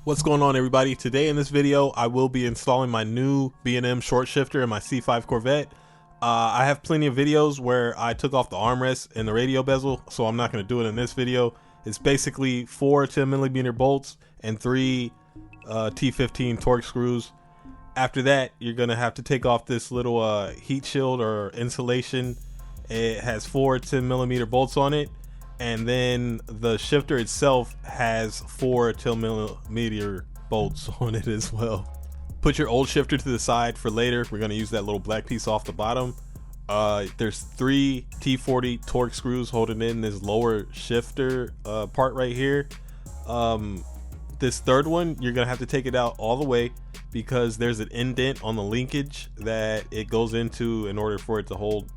What's going on, everybody? Today in this video I will be installing my new B&M short shifter in my C5 Corvette. I have plenty of videos where I took off the armrest and the radio bezel, so I'm not going to do it in this video. It's basically 4 10mm bolts and 3 T15 torque screws. After that, you're going to have to take off this little heat shield or insulation. It has 4 10mm bolts on it. And then the shifter itself has 4 10mm bolts on it as well. Put your old shifter to the side for later. We're going to use that little black piece off the bottom. There's 3 T40 torque screws holding in this lower shifter part right here. This third one, you're going to have to take it out all the way because there's an indent on the linkage that it goes into in order for it to hold.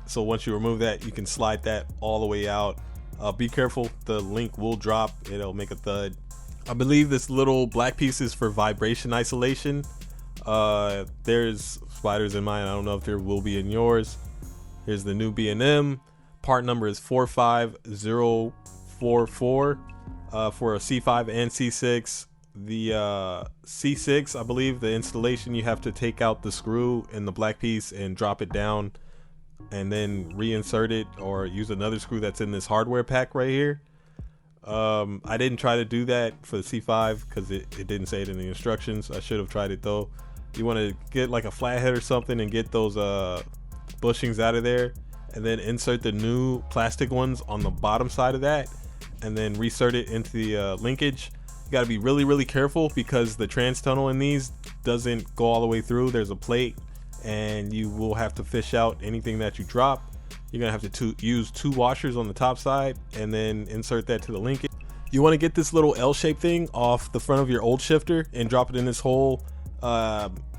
So once you remove that, you can slide that all the way out. Be careful, the link will drop, it'll make a thud. I believe this little black piece is for vibration isolation. There's spiders in mine, I don't know if there will be in yours. Here's the new B&M. Part number is 45044 for a C5 and C6. The C6, I believe the installation, you have to take out the screw in the black piece and drop it down and then reinsert it, or use another screw that's in this hardware pack right here. I didn't try to do that for the C5 because it didn't say it in the instructions. I should have tried it though. You want to get like a flathead or something and get those bushings out of there, and then insert the new plastic ones on the bottom side of that, and then reinsert it into the linkage. You got to be really careful because the trans tunnel in these doesn't go all the way through. There's a plate and you will have to fish out anything that you drop. You're gonna have to use 2 washers on the top side and then insert that to the linkage. You want to get this little L-shaped thing off the front of your old shifter and drop it in this hole.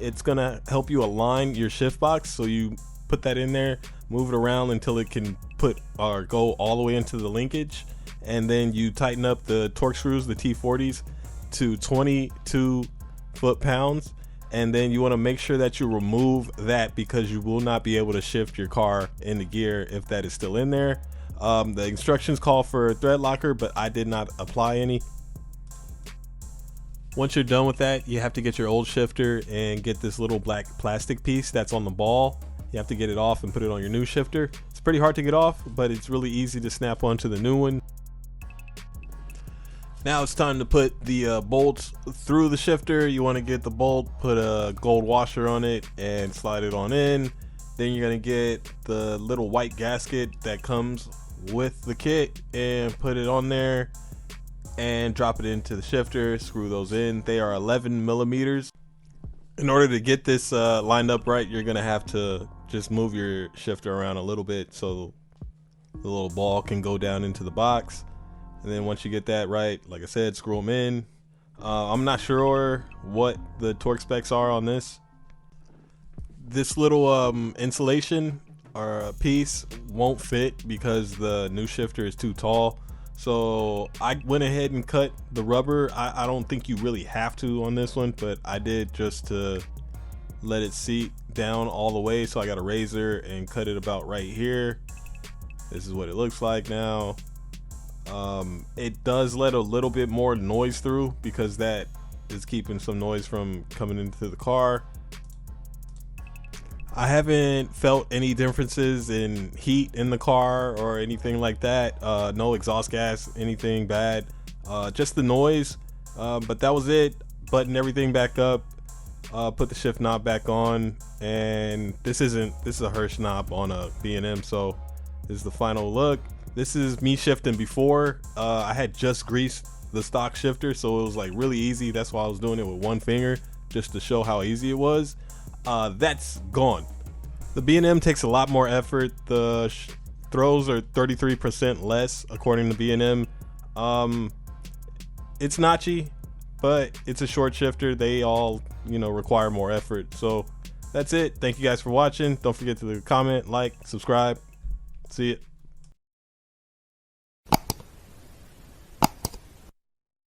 It's gonna help you align your shift box, so you put that in there, move it around until it can put or go all the way into the linkage, and then you tighten up the torque screws, the T40s, to 22 foot-pounds. And then you want to make sure that you remove that because you will not be able to shift your car into gear if that is still in there. The instructions call for a thread locker, but I did not apply any. Once you're done with that, you have to get your old shifter and get this little black plastic piece that's on the ball. You have to get it off and put it on your new shifter. It's pretty hard to get off, but it's really easy to snap onto the new one. Now it's time to put the bolts through the shifter. You want to get the bolt, put a gold washer on it and slide it on in. Then you're going to get the little white gasket that comes with the kit and put it on there and drop it into the shifter. Screw those in. They are 11mm. In order to get this lined up right, you're going to have to just move your shifter around a little bit so the little ball can go down into the box. And then once you get that right, like I said, screw them in. I'm not sure what the torque specs are on this. This little insulation or piece won't fit because the new shifter is too tall. So I went ahead and cut the rubber. I don't think you really have to on this one, but I did just to let it seat down all the way. So I got a razor and cut it about right here. This is what it looks like now. It does let a little bit more noise through because that is keeping some noise from coming into the car. I haven't felt any differences in heat in the car or anything like that. No exhaust gas, anything bad, just the noise. But that was it. Button everything back up, put the shift knob back on, and this is a Hirsch knob on a B&M, so this is the final look. This is me shifting before. I had just greased the stock shifter, so it was like really easy. That's why I was doing it with one finger, just to show how easy it was. That's gone. The B&M takes a lot more effort. The throws are 33% less according to B&M. It's notchy, but it's a short shifter. They all, require more effort. So that's it. Thank you guys for watching. Don't forget to comment, like, subscribe. See ya.